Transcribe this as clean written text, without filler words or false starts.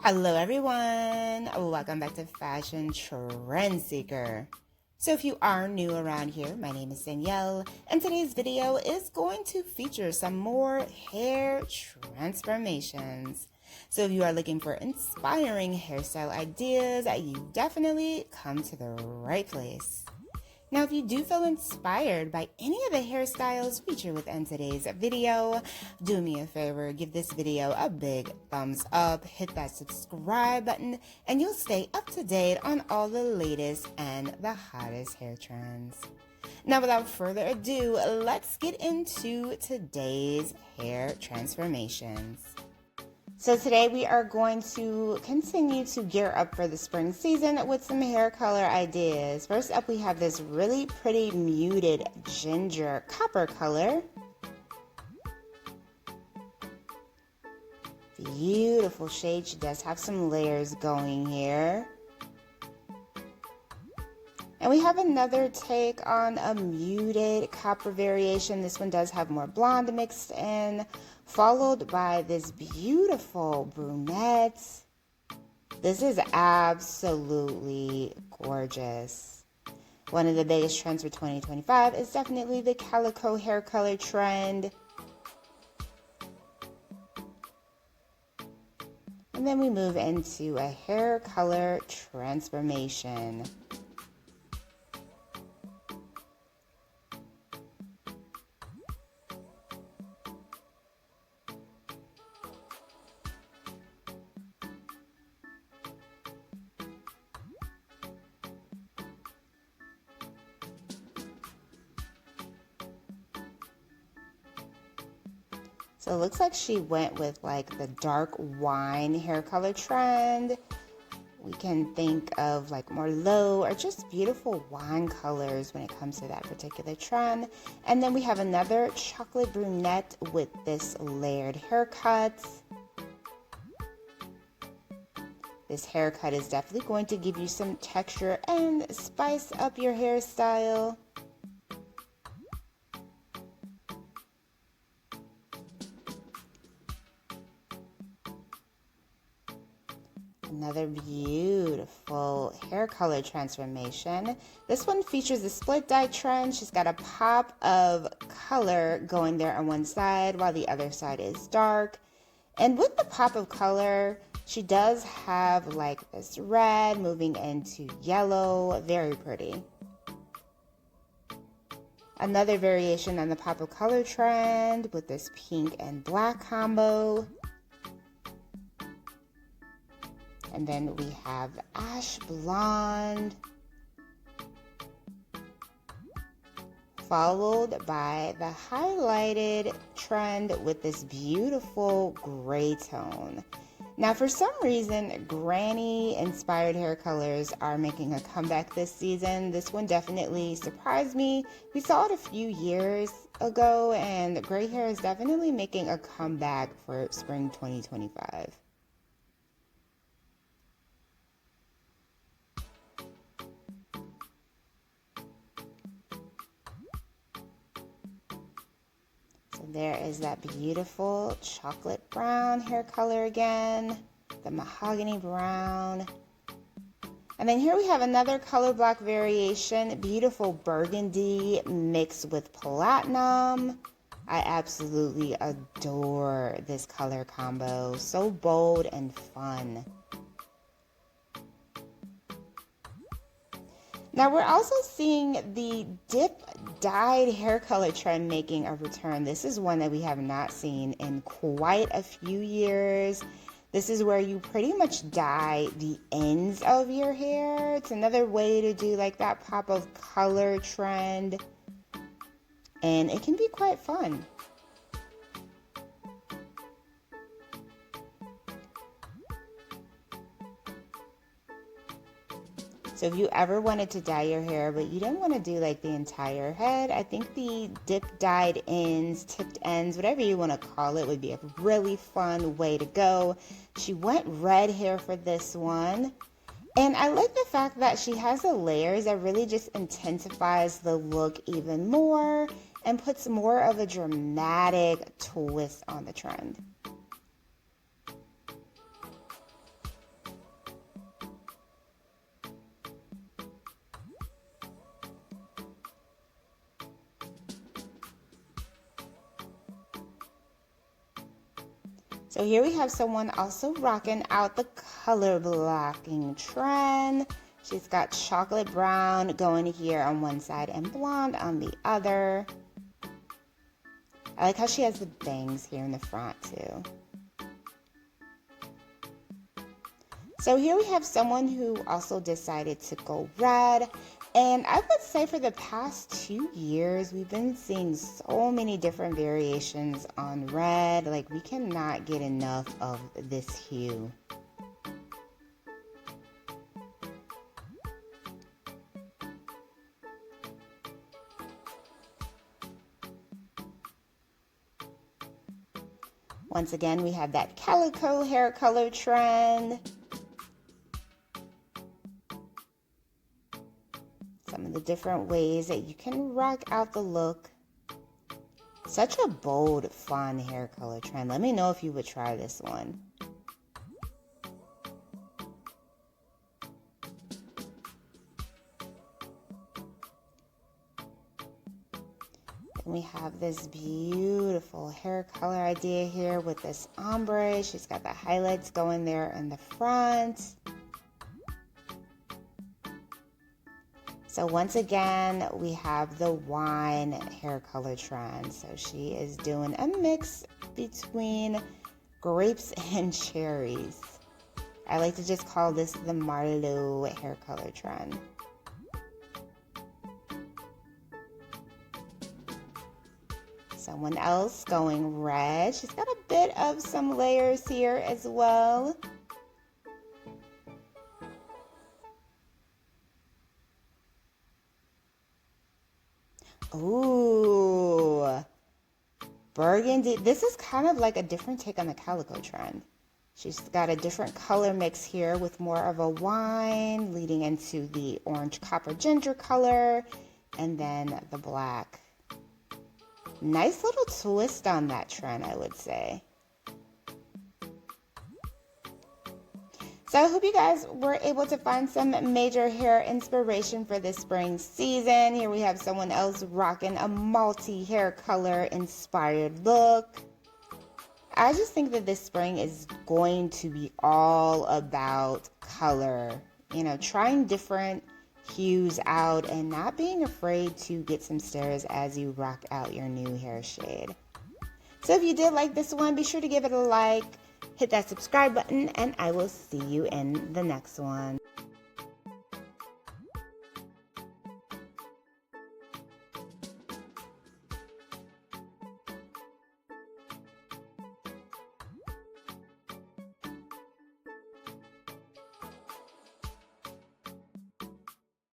Hello everyone, welcome back to Fashion Trend Seeker. So if you are new around here, my name is Danielle, and today's video is going to feature some more hair transformations. So if you are looking for inspiring hairstyle ideas, you definitely come to the right place. Now, if you do feel inspired by any of the hairstyles featured within today's video, do me a favor, give this video a big thumbs up, hit that subscribe button, and you'll stay up to date on all the latest and the hottest hair trends. Now, without further ado, let's get into today's hair transformations. So today we are going to continue to gear up for the spring season with some hair color ideas. First up, we have this really pretty muted ginger copper color. Beautiful shade. She does have some layers going here. And we have another take on a muted copper variation. This one does have more blonde mixed in, followed by this beautiful brunette. This is absolutely gorgeous. One of the biggest trends for 2025 is definitely the calico hair color trend. And then we move into a hair color transformation. So it looks like she went with like the dark wine hair color trend. We can think of like Merlot or just beautiful wine colors when it comes to that particular trend. And then we have another chocolate brunette with this layered haircut. This haircut is definitely going to give you some texture and spice up your hairstyle. Another beautiful hair color transformation. This one features a split dye trend. She's got a pop of color going there on one side while the other side is dark. And with the pop of color, she does have like this red moving into yellow. Very pretty. Another variation on the pop of color trend with this pink and black combo. And then we have ash blonde, followed by the highlighted trend with this beautiful gray tone. Now, for some reason, granny inspired hair colors are making a comeback this season. This one definitely surprised me. We saw it a few years ago, and gray hair is definitely making a comeback for spring 2025. There is that beautiful chocolate brown hair color again, the mahogany brown. And then here we have another color block variation, beautiful burgundy mixed with platinum. I absolutely adore this color combo, so bold and fun. Now we're also seeing the dip dyed hair color trend making a return. This is one that we have not seen in quite a few years. This is where you pretty much dye the ends of your hair. It's another way to do like that pop of color trend, and it can be quite fun. So if you ever wanted to dye your hair, but you didn't want to do like the entire head, I think the dip dyed ends, tipped ends, whatever you want to call it, would be a really fun way to go. She went red hair for this one. And I like the fact that she has the layers that really just intensifies the look even more and puts more of a dramatic twist on the trend. So here we have someone also rocking out the color blocking trend. She's got chocolate brown going here on one side and blonde on the other. I like how she has the bangs here in the front too. So here we have someone who also decided to go red. And I would say for the past 2 years, we've been seeing so many different variations on red. Like, we cannot get enough of this hue. Once again, we have that calico hair color trend. Some of the different ways that you can rock out the look. Such a bold, fun hair color trend. Let me know if you would try this one. And we have this beautiful hair color idea here with this ombre. She's got the highlights going there in the front. So once again, we have the wine hair color trend. So she is doing a mix between grapes and cherries. I like to just call this the Marlowe hair color trend. Someone else going red. She's got a bit of some layers here as well. Ooh, burgundy. This is kind of like a different take on the calico trend. She's got a different color mix here with more of a wine leading into the orange copper ginger color and then the black. Nice little twist on that trend, I would say. So I hope you guys were able to find some major hair inspiration for this spring season. Here we have someone else rocking a multi hair color inspired look. I just think that this spring is going to be all about color. You know, trying different hues out and not being afraid to get some stares as you rock out your new hair shade. So if you did like this one, be sure to give it a like. Hit that subscribe button, and I will see you in the next one.